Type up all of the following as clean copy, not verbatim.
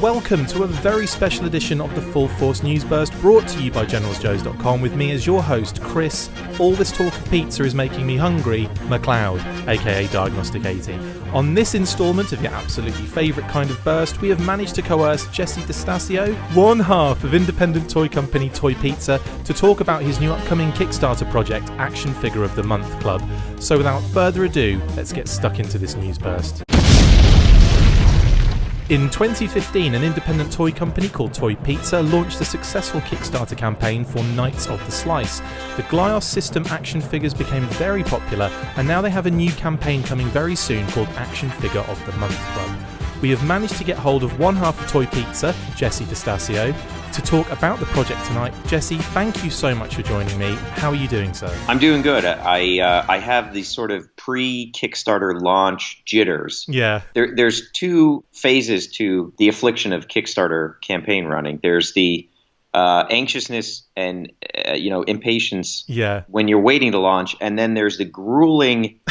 welcome to a very special edition of the Full Force News Burst, brought to you by GeneralsJoes.com, with me as your host, Chris. All this talk of pizza is making me hungry, McLeod, aka Diagnostic 80. On this instalment of your absolutely favourite kind of burst, we have managed to coerce Jesse DeStasio, one half of independent toy company Toy Pizza, to talk about his new upcoming Kickstarter project, Action Figure of the Month Club. So without further ado, let's get stuck into this news burst. In 2015, an independent toy company called Toy Pizza launched a successful Kickstarter campaign for Knights of the Slice. The GLiOS system action figures became very popular, and now they have a new campaign coming very soon called Action Figure of the Month Club. We have managed to get hold of one half of Toy Pizza, Jesse DeStasio, to talk about the project tonight. Jesse, thank you so much for joining me. How are you doing, sir? I'm doing good. I have these sort of pre-Kickstarter launch jitters. Yeah. There's two phases to the affliction of Kickstarter campaign running. There's the anxiousness and impatience when you're waiting to launch, and then there's the grueling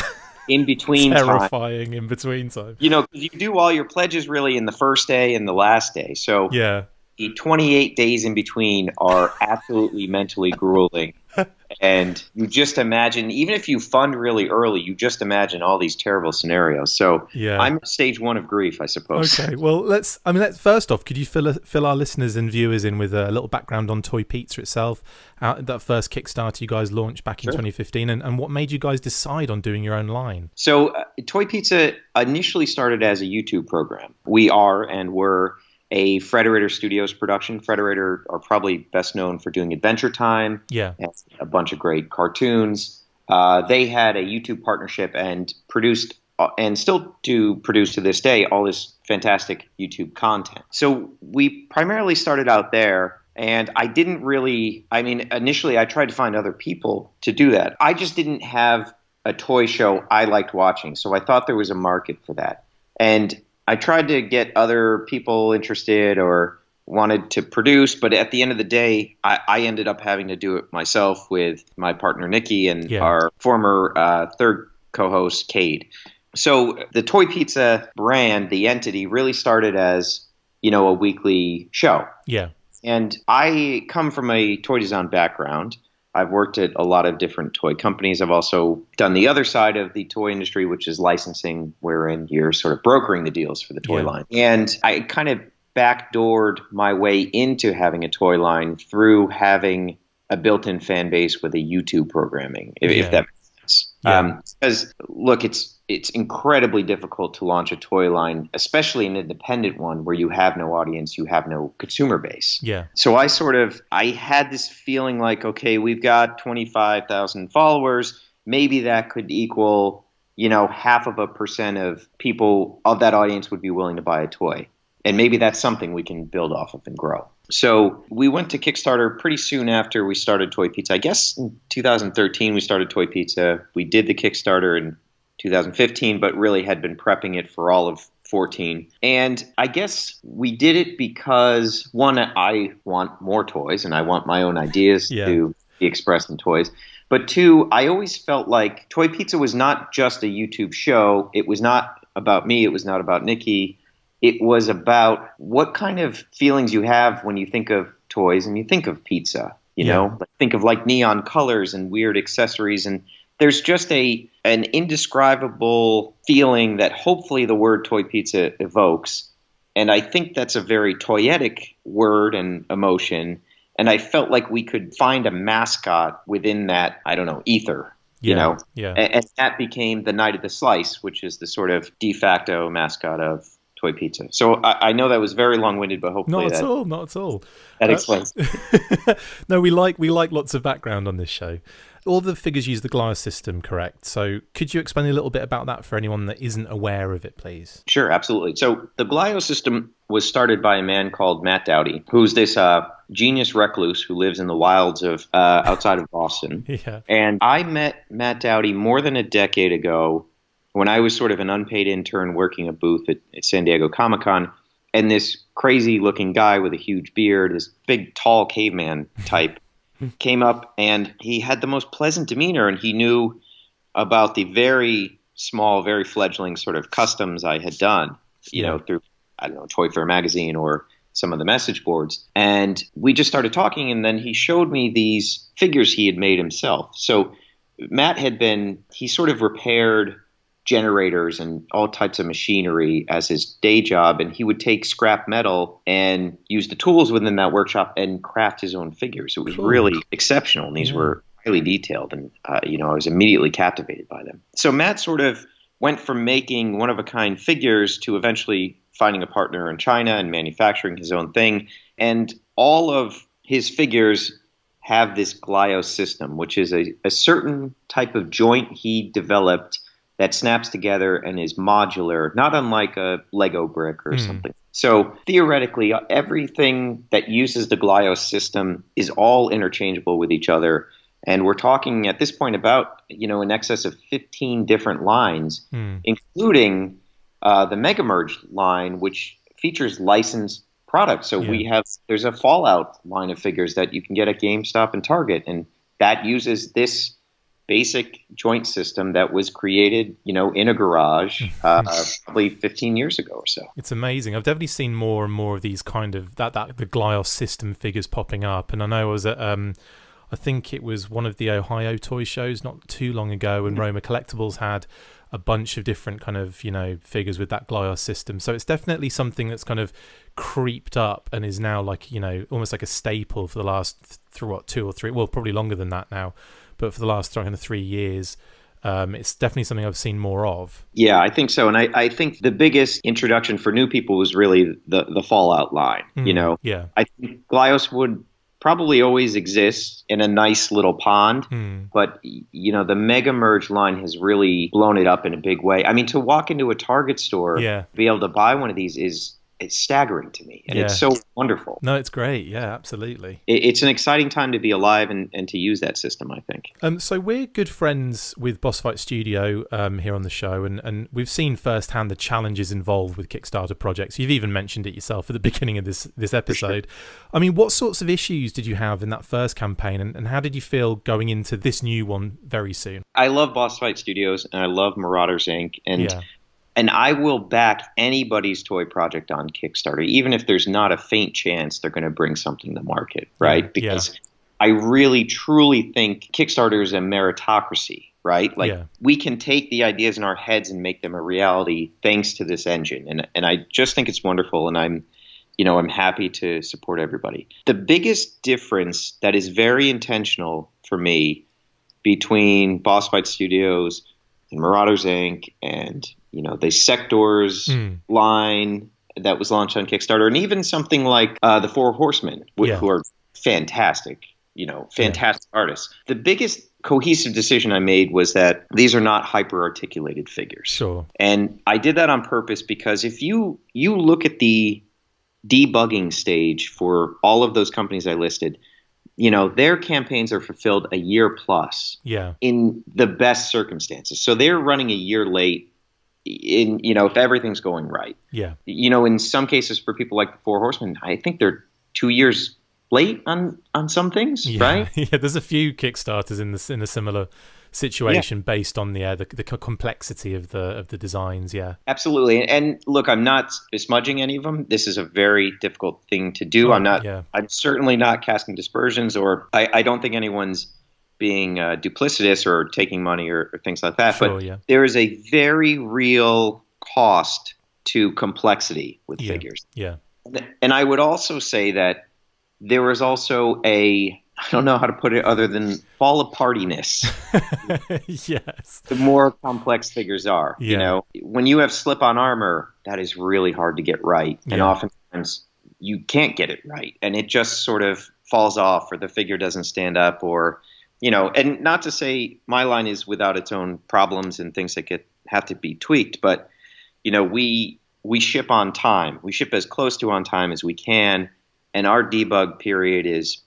in-between time. Terrifying in-between time. Because you do all your pledges really in the first day and the last day. So yeah. The 28 days in between are absolutely mentally grueling. And you just imagine, even if you fund really early, you just imagine all these terrible scenarios. So yeah. I'm at stage one of grief, I suppose. Okay, well, let's first off, could you fill our listeners and viewers in with a little background on Toy Pizza itself, that first Kickstarter you guys launched back in 2015, and what made you guys decide on doing your own line? So Toy Pizza initially started as a YouTube program. We are and were a Frederator Studios production. Frederator are probably best known for doing Adventure Time. Yeah. And a bunch of great cartoons. They had a YouTube partnership and produced, and still do produce to this day, all this fantastic YouTube content. So we primarily started out there, and initially I tried to find other people to do that. I just didn't have a toy show I liked watching, so I thought there was a market for that. And I tried to get other people interested or wanted to produce, but at the end of the day, I ended up having to do it myself with my partner Nikki and our former third co-host Cade. So the Toy Pizza brand, the entity, really started as, a weekly show. Yeah. And I come from a toy design background. I've worked at a lot of different toy companies. I've also done the other side of the toy industry, which is licensing, wherein you're sort of brokering the deals for the toy line. And I kind of backdoored my way into having a toy line through having a built-in fan base with a YouTube programming, if that makes sense. Because, look, it's incredibly difficult to launch a toy line, especially an independent one where you have no audience, you have no consumer base. Yeah. So I had this feeling like, okay, we've got 25,000 followers. Maybe that could equal, 0.5% of people of that audience would be willing to buy a toy. And maybe that's something we can build off of and grow. So we went to Kickstarter pretty soon after we started Toy Pizza. I guess in 2013 we started Toy Pizza. We did the Kickstarter in 2015, but really had been prepping it for all of 14. And I guess we did it because, one, I want more toys and I want my own ideas to be expressed in toys. But two, I always felt like Toy Pizza was not just a YouTube show. It was not about me. It was not about Nikki. It was about what kind of feelings you have when you think of toys and you think of pizza, think of like neon colors and weird accessories. And there's just an indescribable feeling that hopefully the word Toy Pizza evokes. And I think that's a very toyetic word and emotion. And I felt like we could find a mascot within that, ether, Yeah. And that became the Knight of the Slice, which is the sort of de facto mascot of Toy Pizza. So I know that was very long-winded, but hopefully not at all. That explains. No, we like lots of background on this show. All the figures use the GLiOS system, correct? So could you explain a little bit about that for anyone that isn't aware of it, please? Sure, absolutely. So the GLiOS system was started by a man called Matt Dowdy, who's this genius recluse who lives in the wilds of outside of Boston. Yeah. And I met Matt Dowdy more than a decade ago when I was sort of an unpaid intern working a booth at San Diego Comic-Con, and this crazy-looking guy with a huge beard, this big, tall caveman type, came up, and he had the most pleasant demeanor, and he knew about the very small, very fledgling sort of customs I had done, through I don't know, Toy Fair magazine or some of the message boards. And we just started talking, and then he showed me these figures he had made himself. So Matt he sort of repaired generators and all types of machinery as his day job, and he would take scrap metal and use the tools within that workshop and craft his own figures. It was really exceptional, and these were highly detailed, and I was immediately captivated by them. So Matt sort of went from making one-of-a-kind figures to eventually finding a partner in China and manufacturing his own thing. And all of his figures have this GLIOS system, which is a certain type of joint he developed that snaps together and is modular, not unlike a Lego brick or something. So theoretically, everything that uses the GLIOS system is all interchangeable with each other. And we're talking at this point about, in excess of 15 different lines, including the Mega Merge line, which features licensed products. So there's a Fallout line of figures that you can get at GameStop and Target, and that uses this basic joint system that was created, in a garage probably 15 years ago or so. It's amazing. I've definitely seen more and more of these kind of the GLIOS system figures popping up. And I know I was at I think it was one of the Ohio toy shows not too long ago, and Roma Collectibles had a bunch of different kind of, figures with that GLIOS system. So it's definitely something that's kind of creeped up and is now like, almost like a staple for the last 2 or 3, well, probably longer than that now, but for the last kind of 3 years. It's definitely something I've seen more of. Yeah, I think so. And I think the biggest introduction for new people was really the Fallout line. Yeah. I think GLIOS would probably always exist in a nice little pond, but the Mega Merge line has really blown it up in a big way. I mean, to walk into a Target store, be able to buy one of these it's staggering to me, and it's so wonderful. No, it's great. Yeah, absolutely. It's an exciting time to be alive and to use that system, I think. So we're good friends with Boss Fight Studio here on the show, and we've seen firsthand the challenges involved with Kickstarter projects. You've even mentioned it yourself at the beginning of this episode. Sure. I mean, what sorts of issues did you have in that first campaign, and how did you feel going into this new one very soon? I love Boss Fight Studios, and I love Marauders Inc., and I will back anybody's toy project on Kickstarter, even if there's not a faint chance they're going to bring something to market, right? Because I really, truly think Kickstarter is a meritocracy, right? We can take the ideas in our heads and make them a reality thanks to this engine. And I just think it's wonderful, and I'm happy to support everybody. The biggest difference that is very intentional for me between Boss Fight Studios and Marauders Inc. and the Sectors line that was launched on Kickstarter, and even something like the Four Horsemen, who are fantastic, fantastic artists. The biggest cohesive decision I made was that these are not hyper-articulated figures. Sure. And I did that on purpose because if you look at the debugging stage for all of those companies I listed, their campaigns are fulfilled a year plus in the best circumstances. So they're running a year late if everything's going right. Yeah. In some cases for people like the Four Horsemen, I think they're 2 years late on some things, right? Yeah, there's a few Kickstarters in a similar situation based on the complexity of the designs. Yeah, absolutely. And look, I'm not smudging any of them. This is a very difficult thing to do. I'm certainly not casting dispersions, or I don't think anyone's being duplicitous or taking money or things like that. Sure, but there is a very real cost to complexity with figures. Yeah. And I would also say that there is also I don't know how to put it other than fall apartiness. Yes. The more complex figures are. When you have slip-on armor, that is really hard to get right. And oftentimes you can't get it right. And it just sort of falls off, or the figure doesn't stand up, or and not to say my line is without its own problems and things that have to be tweaked, but we ship on time. We ship as close to on time as we can, and our debug period is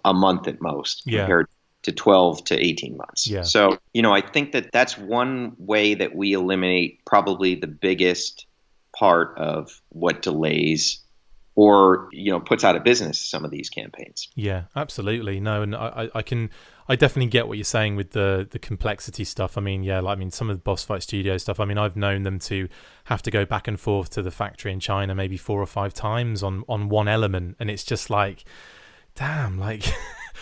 a month at most compared to 12 to 18 months. Yeah. So I think that's one way that we eliminate probably the biggest part of what delays or puts out of business some of these campaigns. Yeah, absolutely. No, and I definitely get what you're saying with the complexity stuff. I mean, some of the Boss Fight Studio stuff. I mean, I've known them to have to go back and forth to the factory in China maybe 4 or 5 times on one element, and it's just like, damn, like.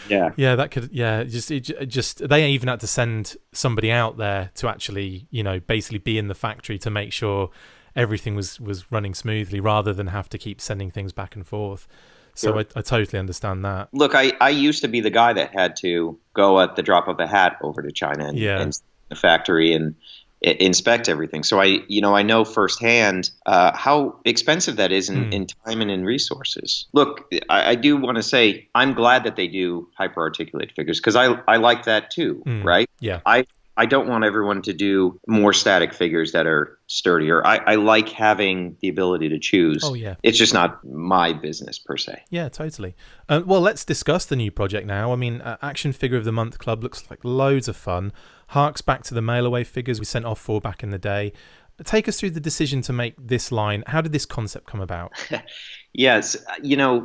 Yeah, that could. Yeah, just they even had to send somebody out there to actually, basically be in the factory to make sure everything was running smoothly, rather than have to keep sending things back and forth. So I totally understand that. Look, I used to be the guy that had to go at the drop of a hat over to China and the factory and inspect everything. So I know firsthand how expensive that is in time and in resources. Look, I do want to say I'm glad that they do hyper-articulate figures, because I like that too, right? Yeah. I don't want everyone to do more static figures that are sturdier. I like having the ability to choose. Oh, yeah. It's just not my business per se. Yeah, totally. Well, let's discuss the new project now. I mean, Action Figure of the Month Club looks like loads of fun. Harks back to the mail-away figures we sent off for back in the day. Take us through the decision to make this line. How did this concept come about? Yes,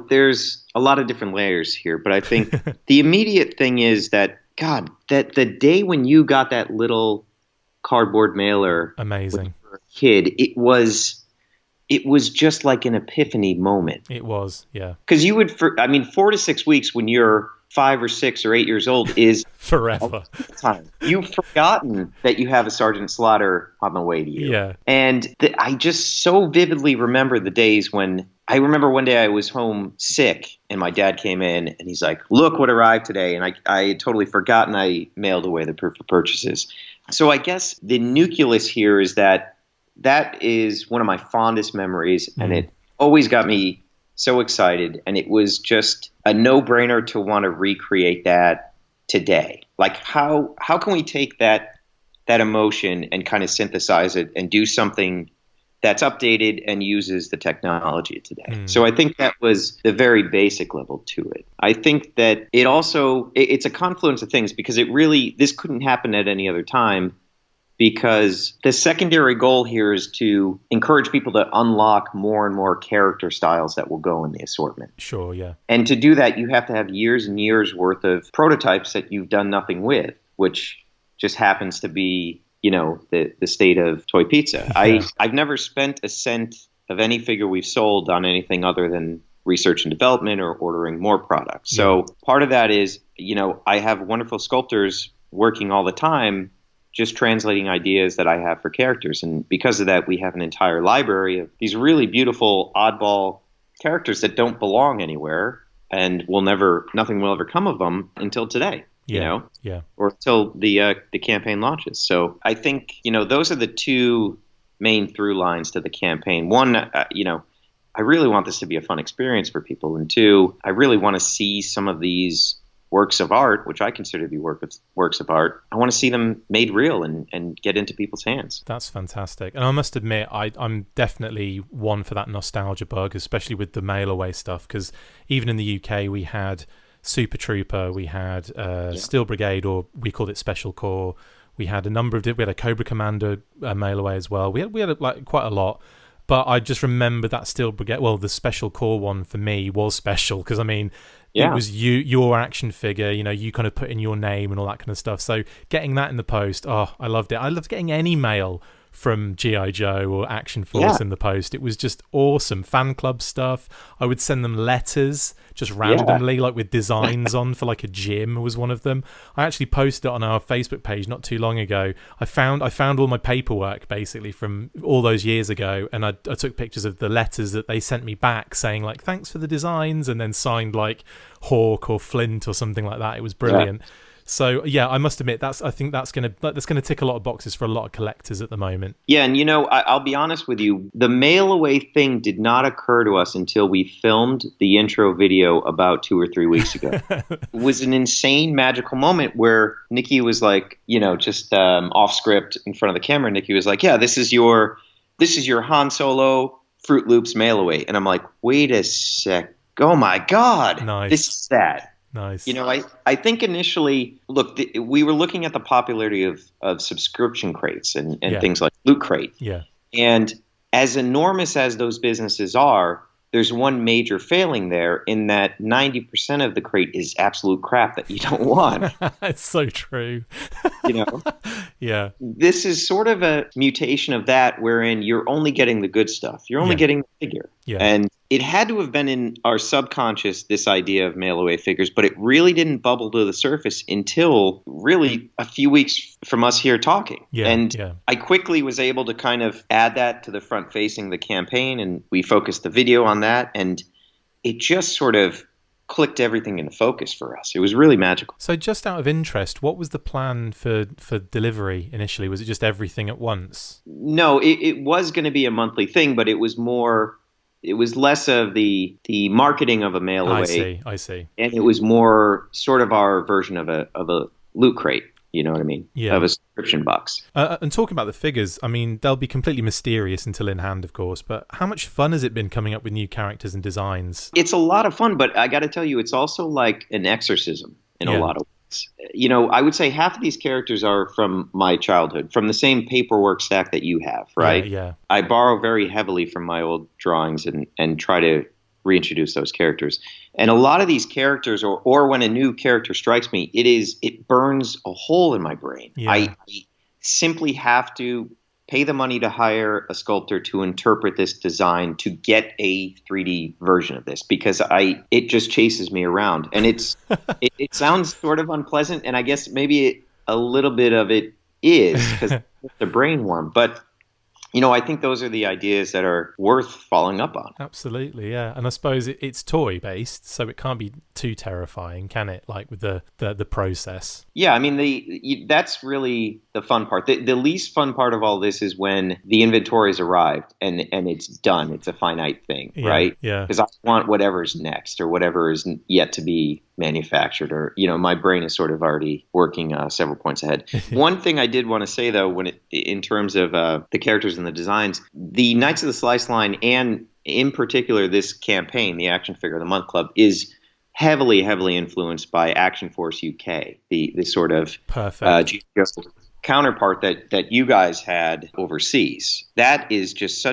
there's a lot of different layers here, but I think the immediate thing is that, God, that the day when you got that little cardboard mailer, amazing, when you were a kid, it was just like an epiphany moment. It was, yeah. Because 4 to 6 weeks when you're 5 or 6 or 8 years old is forever. Time. You've forgotten that you have a Sergeant Slaughter on the way to you. Yeah. And I just so vividly remember the days when I remember one day I was home sick and my dad came in and he's like, "Look what arrived today." And I had totally forgotten I mailed away the proof of purchases. So I guess the nucleus here is that is one of my fondest memories, and it always got me so excited, and it was just a no-brainer to want to recreate that today. Like, how can we take that emotion and kind of synthesize it and do something that's updated and uses the technology today? So I think that was the very basic level to it. I think that it also it's a confluence of things, because this couldn't happen at any other time. Because the secondary goal here is to encourage people to unlock more and more character styles that will go in the assortment. Sure, yeah. And to do that, you have to have years and years worth of prototypes that you've done nothing with, which just happens to be, the state of Toy Pizza. Yeah. I've never spent a cent of any figure we've sold on anything other than research and development or ordering more products. So part of that is, I have wonderful sculptors working all the time, just translating ideas that I have for characters. And because of that, we have an entire library of these really beautiful oddball characters that don't belong anywhere, and nothing will ever come of them until today, or until the campaign launches. So I think, those are the two main through lines to the campaign. One, I really want this to be a fun experience for people. And two, I really want to see some of these works of art, which I consider to be works of art. I want to see them made real and get into people's hands. That's fantastic. And I must admit, I'm definitely one for that nostalgia bug, especially with the mail away stuff, because even in the UK we had Super Trooper, we had Steel Brigade, or we called it Special Corps. We had a number of we had a Cobra Commander mail away as well. We had like quite a lot. But I just remember that Steel Brigade, well, the Special Corps one for me was special, because it was your action figure, you kind of put in your name and all that kind of stuff. So getting that in the post, I loved it. I loved getting any mail from G.I. Joe or Action Force in the post. It was just awesome. Fan club stuff. I would send them letters just randomly, like with designs on for like a gym was one of them. I actually posted it on our Facebook page not too long ago. I found all my paperwork basically from all those years ago, and I took pictures of the letters that they sent me back saying like, thanks for the designs, and then signed like Hawk or Flint or something like that. It was brilliant. Yeah. So I must admit I think that's gonna tick a lot of boxes for a lot of collectors at the moment. Yeah, and I'll be honest with you, the mail away thing did not occur to us until we filmed the intro video about 2 or 3 weeks ago. It was an insane magical moment where Nikki was like, just off script in front of the camera. Nikki was like, "Yeah, this is your Han Solo Fruit Loops mail away," and I'm like, "Wait a sec! Oh my God, nice. This is that." Nice. I think initially, look, we were looking at the popularity of subscription crates and things like Loot Crate. Yeah. And as enormous as those businesses are, there's one major failing there in that 90% of the crate is absolute crap that you don't want. It's so true. You know? Yeah. This is sort of a mutation of that wherein you're only getting the good stuff. You're only getting the figure. Yeah. And it had to have been in our subconscious, this idea of mail away figures, but it really didn't bubble to the surface until really a few weeks from us here talking. Yeah, and yeah. I quickly was able to kind of add that to the front facing the campaign, and we focused the video on that, and it just sort of clicked everything into focus for us. It was really magical. So just out of interest, what was the plan for delivery initially? Was it just everything at once? No, it was going to be a monthly thing, but it was less of the marketing of a mail away. I see. And it was more sort of our version of a loot crate. You know what I mean? Yeah. Of a subscription box. And talking about the figures, I mean, they'll be completely mysterious until in hand, of course, but how much fun has it been coming up with new characters and designs? It's a lot of fun, but I got to tell you, it's also like an exorcism in a lot of ways. You know, I would say half of these characters are from my childhood, from the same paperwork stack that you have, right? Yeah. I borrow very heavily from my old drawings and try to reintroduce those characters. And a lot of these characters, or when a new character strikes me, it burns a hole in my brain. Yeah. I simply have to pay the money to hire a sculptor to interpret this design to get a 3D version of this, because it just chases me around. And it sounds sort of unpleasant, and I guess maybe a little bit of it is because it's the brain worm. But you know, I think those are the ideas that are worth following up on. Absolutely, yeah. And I suppose it's toy-based, so it can't be too terrifying, can it? Like with the process. Yeah, I mean, that's really the fun part. The least fun part of all this is when the inventory has arrived and it's done. It's a finite thing, right? Yeah. Because I want whatever's next or whatever is yet to be manufactured, or, you know, my brain is sort of already working several points ahead. One thing I did want to say, though, in terms of the characters and the designs, the Knights of the Slice line, and in particular this campaign, the Action Figure of the Month Club, is heavily influenced by Action Force UK, the sort of perfect counterpart that you guys had overseas. That is just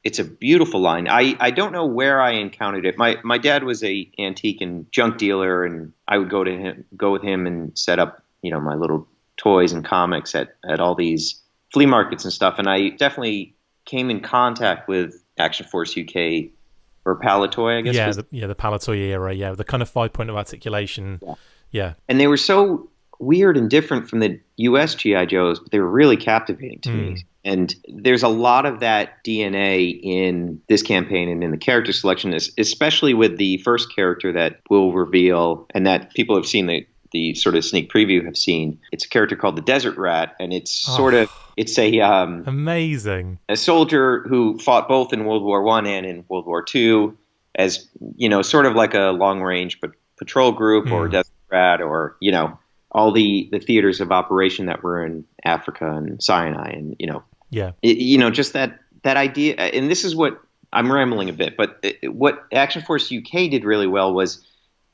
it's a beautiful line. I don't know where I encountered it. My dad was a antique and junk dealer, and I would go with him and set up, you know, my little toys and comics at all these flea markets and stuff. And I definitely came in contact with Action Force UK, or Palatoy, I guess. The Palatoy era. Yeah, the kind of 5-point articulation. Yeah. And they were so weird and different from the US GI Joes, but they were really captivating to me. And there's a lot of that DNA in this campaign and in the character selection, especially with the first character that we'll reveal and that people have seen the sort of sneak preview have seen. It's a character called the Desert Rat, and it's it's a amazing, a soldier who fought both in World War I and in World War II, as, you know, sort of like a long range patrol group or Desert Rat, or, you know, all the theaters of operation that were in Africa and Sinai, and, you know. Yeah. You know, just that idea. And this is what I'm rambling a bit, but what Action Force UK did really well was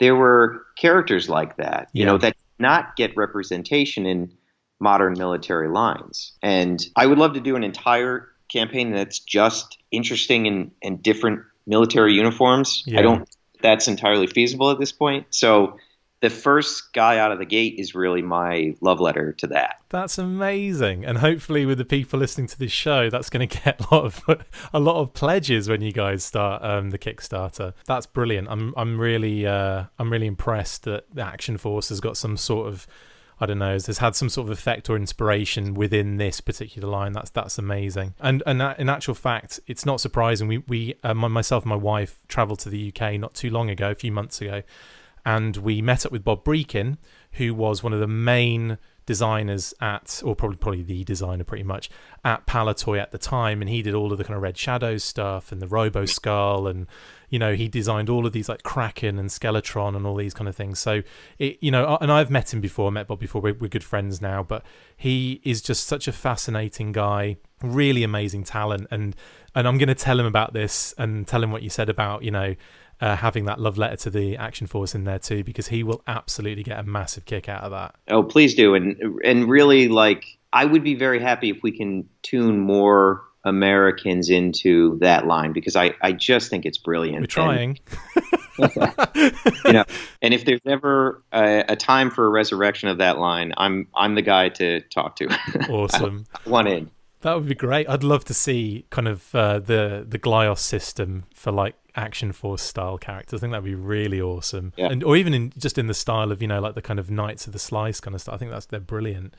there were characters like that, you know, that did not get representation in modern military lines. And I would love to do an entire campaign that's just interesting and different military uniforms. Yeah. That's entirely feasible at this point. So the first guy out of the gate is really my love letter to that. That's amazing, and hopefully with the people listening to this show, that's going to get a lot of pledges when you guys start the Kickstarter. That's brilliant. I'm really impressed that the Action Force has got some sort of, I don't know, has had some sort of effect or inspiration within this particular line. That's amazing. And in actual fact, it's not surprising. We myself and my wife travelled to the UK not too long ago, a few months ago. And we met up with Bob Breakin, who was one of the main designers or probably the designer pretty much at Palatoy at the time. And he did all of the kind of Red Shadows stuff and the Robo Skull. And, you know, he designed all of these like Kraken and Skeletron and all these kind of things. So, you know, and I've met him before, met Bob before. We're good friends now. But he is just such a fascinating guy, really amazing talent. And I'm going to tell him about this and tell him what you said about, you know, having that love letter to the Action Force in there too, because he will absolutely get a massive kick out of that. Oh, please do. And really, like, I would be very happy if we can tune more Americans into that line because I just think it's brilliant. We're trying. And if there's ever a time for a resurrection of that line, I'm the guy to talk to. Awesome. I want in. That would be great. I'd love to see kind of the Glyos system for like Action Force style characters. I think that'd be really awesome. Yeah. Or even in the style of, like the kind of Knights of the Slice kind of stuff. I think they're brilliant.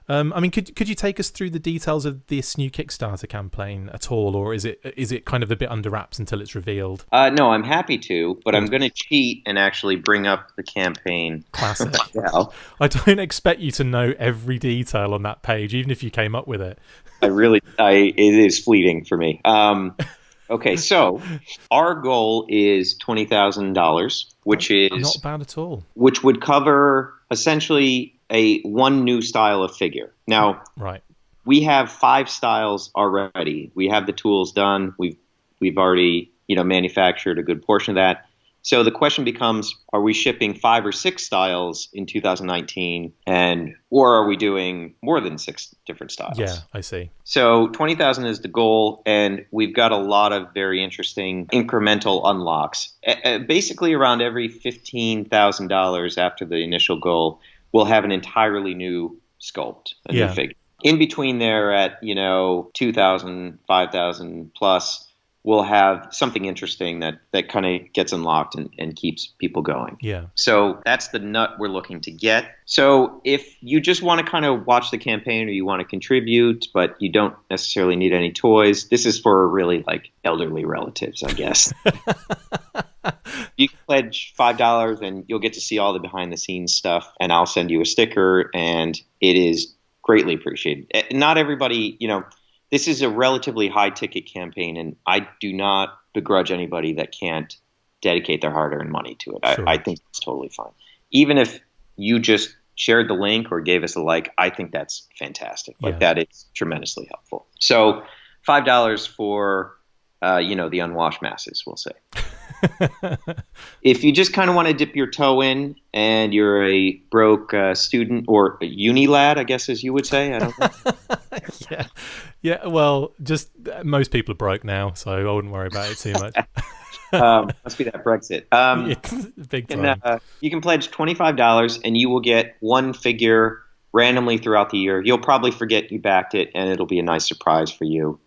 Could you take us through the details of this new Kickstarter campaign at all, or is it kind of a bit under wraps until it's revealed? No, I'm happy to, but I'm going to cheat and actually bring up the campaign. Classic. I don't expect you to know every detail on that page, even if you came up with it. It is fleeting for me. Okay, so our goal is $20,000, which is not bad at all. Which would cover essentially one new style of figure. Now, right. We have 5 styles already. We have the tools done. We've already manufactured a good portion of that. So the question becomes: are we shipping 5 or 6 styles in 2019, or are we doing more than 6 different styles? Yeah, I see. So 20,000 is the goal, and we've got a lot of very interesting incremental unlocks. Basically, around every $15,000 after the initial goal, we'll have an entirely new sculpt, a new figure. In between there, at 2,000, 5,000 plus, we'll have something interesting that kind of gets unlocked and keeps people going. Yeah. So that's the nut we're looking to get. So if you just want to kind of watch the campaign or you want to contribute, but you don't necessarily need any toys, this is for really like elderly relatives, I guess. You can pledge $5 and you'll get to see all the behind the scenes stuff, and I'll send you a sticker, and it is greatly appreciated. Not everybody, this is a relatively high-ticket campaign, and I do not begrudge anybody that can't dedicate their hard-earned money to it. Sure. I think it's totally fine. Even if you just shared the link or gave us a like, I think that's fantastic. That is tremendously helpful. So $5 for, the unwashed masses, we'll say. If you just kind of want to dip your toe in and you're a broke student or a uni lad, I guess, as you would say, I don't know. Yeah. Well, just most people are broke now, so I wouldn't worry about it too much. Must be that Brexit. Big time. You can pledge $25 and you will get one figure randomly throughout the year. You'll probably forget you backed it, and it'll be a nice surprise for you.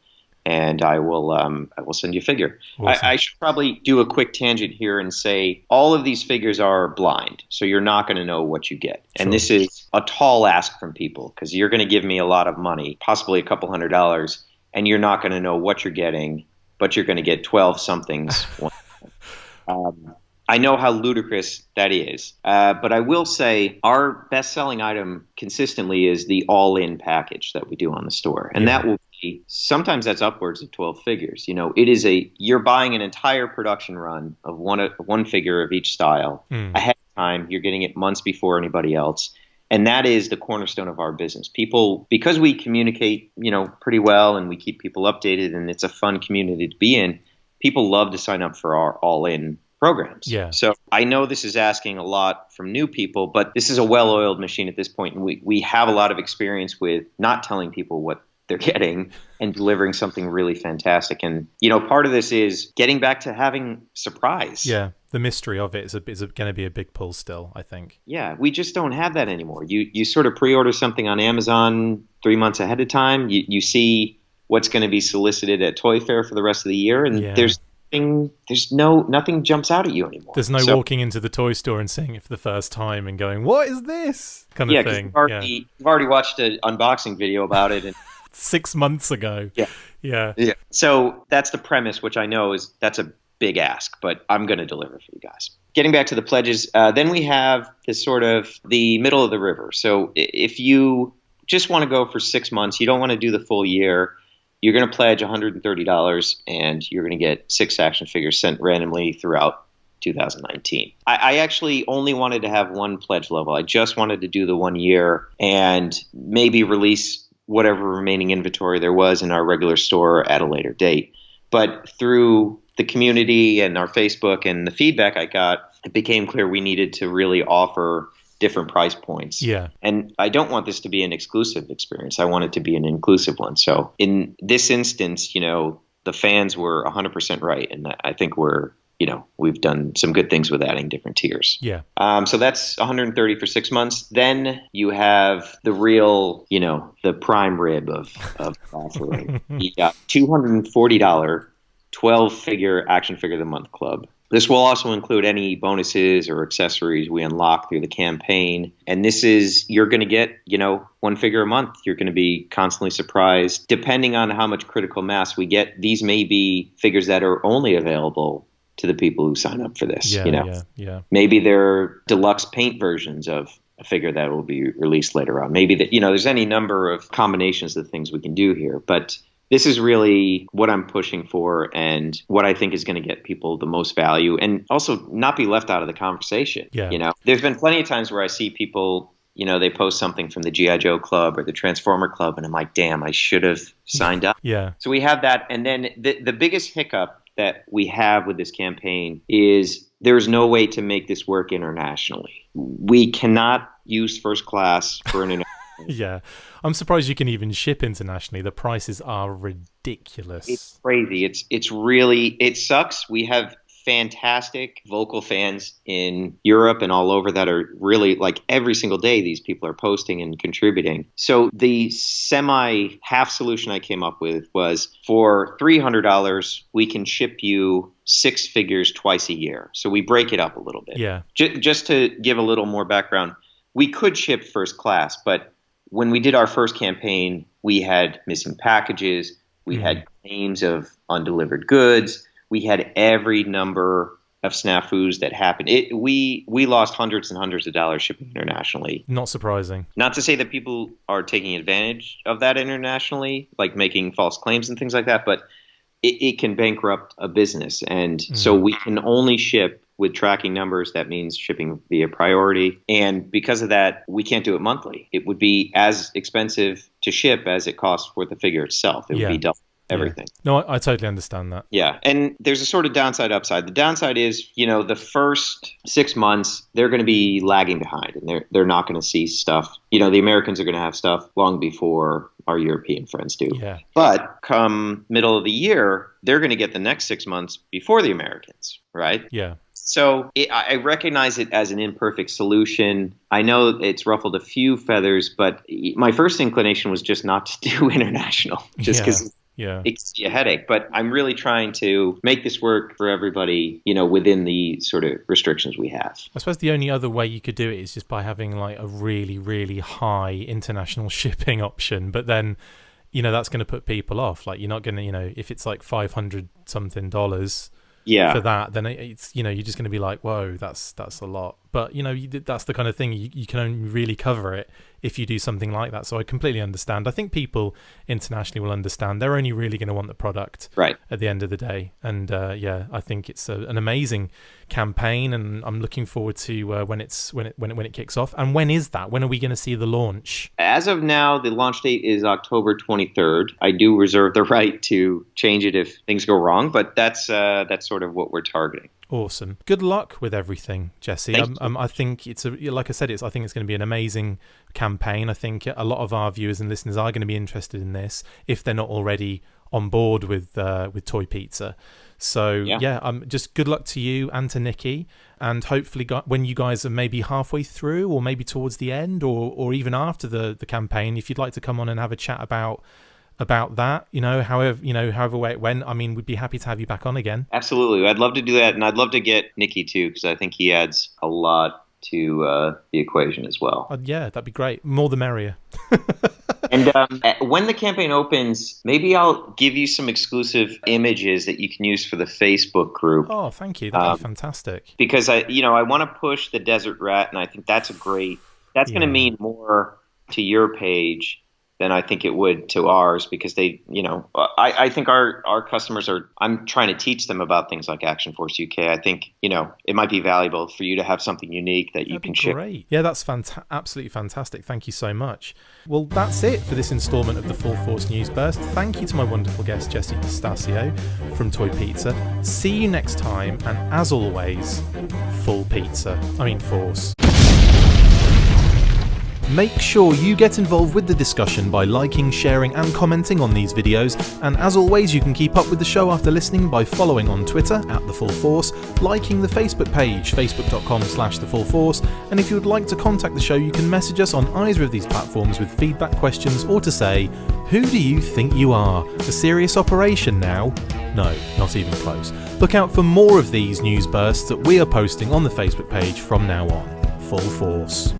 And I will send you a figure. Awesome. I should probably do a quick tangent here and say all of these figures are blind, so you're not going to know what you get. Sure. And this is a tall ask from people, because you're going to give me a lot of money, possibly a couple $100, and you're not going to know what you're getting, but you're going to get 12 somethings. I know how ludicrous that is, but I will say our best-selling item consistently is the all-in package that we do on the store, and that will be, sometimes that's upwards of 12 figures. It is you're buying an entire production run of one figure of each style ahead of time. You're getting it months before anybody else, and that is the cornerstone of our business. People, because we communicate, pretty well, and we keep people updated, and it's a fun community to be in. People love to sign up for our all-in programs. Yeah. So I know this is asking a lot from new people, but this is a well-oiled machine at this point, and we have a lot of experience with not telling people what they're getting and delivering something really fantastic. And, part of this is getting back to having surprise. Yeah. The mystery of it is going to be a big pull still, I think. Yeah. We just don't have that anymore. You sort of pre-order something on Amazon 3 months ahead of time. You see what's going to be solicited at Toy Fair for the rest of the year. And nothing jumps out at you anymore. There's no walking into the toy store and seeing it for the first time and going, what is this? Kind of thing. You've already watched an unboxing video about it. And 6 months ago. Yeah. So that's the premise, which I know that's a big ask, but I'm going to deliver for you guys. Getting back to the pledges, then we have this sort of the middle of the river. So if you just want to go for 6 months, you don't want to do the full year, you're going to pledge $130 and you're going to get 6 action figures sent randomly throughout 2019. I actually only wanted to have one pledge level. I just wanted to do the 1 year and maybe release whatever remaining inventory there was in our regular store at a later date. But through the community and our Facebook and the feedback I got, it became clear we needed to really offer different price points. Yeah. And I don't want this to be an exclusive experience. I want it to be an inclusive one. So in this instance, the fans were 100% right. And I think we've done some good things with adding different tiers. Yeah. So that's 130 for 6 months. Then you have the real, the prime rib of offering. You got $240 12-figure action figure of the month club. This will also include any bonuses or accessories we unlock through the campaign. And you're going to get, one figure a month. You're going to be constantly surprised. Depending on how much critical mass we get, these may be figures that are only available to the people who sign up for this. Yeah. Maybe they're deluxe paint versions of a figure that will be released later on. Maybe that, there's any number of combinations of things we can do here. But this is really what I'm pushing for and what I think is going to get people the most value and also not be left out of the conversation. Yeah. There's been plenty of times where I see people, they post something from the G.I. Joe Club or the Transformer Club, and I'm like, damn, I should have signed up. Yeah. So we have that. And then the biggest hiccup that we have with this campaign is there's no way to make this work internationally. We cannot use first class for international. Yeah. I'm surprised you can even ship internationally. The prices are ridiculous. It's crazy. It sucks. We have fantastic vocal fans in Europe and all over that are really like every single day these people are posting and contributing. So the half solution I came up with was for $300, we can ship you 6 figures twice a year. So we break it up a little bit. Yeah. Just to give a little more background, we could ship first class, but when we did our first campaign, we had missing packages. We had claims of undelivered goods. We had every number of snafus that happened. We lost hundreds and hundreds of dollars shipping internationally. Not surprising. Not to say that people are taking advantage of that internationally, like making false claims and things like that, but it can bankrupt a business. And so we can only ship with tracking numbers. That means shipping via priority. And because of that, we can't do it monthly. It would be as expensive to ship as it costs for the figure itself. It would be double everything. Yeah. No, I totally understand that. Yeah. And there's a sort of downside upside. The downside is, the first 6 months, they're going to be lagging behind and they're not going to see stuff. The Americans are going to have stuff long before our European friends do. Yeah. But come middle of the year, they're going to get the next 6 months before the Americans, right? Yeah. So I recognize it as an imperfect solution. I know it's ruffled a few feathers, but my first inclination was just not to do international, just because it's a headache. But I'm really trying to make this work for everybody, within the sort of restrictions we have. I suppose the only other way you could do it is just by having like a really, really high international shipping option. But then, that's going to put people off. Like you're not going to, if it's like $500 something for that, then it's you're just going to be like, whoa, that's a lot. But that's the kind of thing you can only really cover it if you do something like that. So I completely understand. I think people internationally will understand. They're only really going to want the product right at the end of the day. And I think it's an amazing campaign, and I'm looking forward to when it kicks off. And when is that? When are we going to see the launch? As of now, the launch date is October 23rd. I do reserve the right to change it if things go wrong, but that's sort of what we're targeting. Awesome. Good luck with everything, Jesse. I think like I said, I think it's going to be an amazing campaign. I think a lot of our viewers and listeners are going to be interested in this if they're not already on board with Toy Pizza. So just good luck to you and to Nikki, and hopefully when you guys are maybe halfway through or maybe towards the end or even after the campaign, if you'd like to come on and have a chat about that, however way it went, I mean, we'd be happy to have you back on again. Absolutely. I'd love to do that. And I'd love to get Nikki too, because I think he adds a lot to the equation as well. Yeah, that'd be great. More the merrier. And when the campaign opens, maybe I'll give you some exclusive images that you can use for the Facebook group. Oh, thank you. That'd be fantastic. Because I want to push the Desert Rat, and I think that's going to mean more to your page than I think it would to ours, because they, I think our customers I'm trying to teach them about things like Action Force UK. I think, it might be valuable for you to have something unique that you can ship. Great. Yeah, that's absolutely fantastic. Thank you so much. Well, that's it for this installment of the Full Force News Burst. Thank you to my wonderful guest, Jesse DeStasio from Toy Pizza. See you next time. And as always, full pizza. Force. Make sure you get involved with the discussion by liking, sharing and commenting on these videos, and as always you can keep up with the show after listening by following on Twitter @TheFullForce, liking the Facebook page facebook.com/TheFullForce, and if you would like to contact the show you can message us on either of these platforms with feedback, questions or to say, who do you think you are? A serious operation now? No, not even close. Look out for more of these news bursts that we are posting on the Facebook page from now on. Full Force.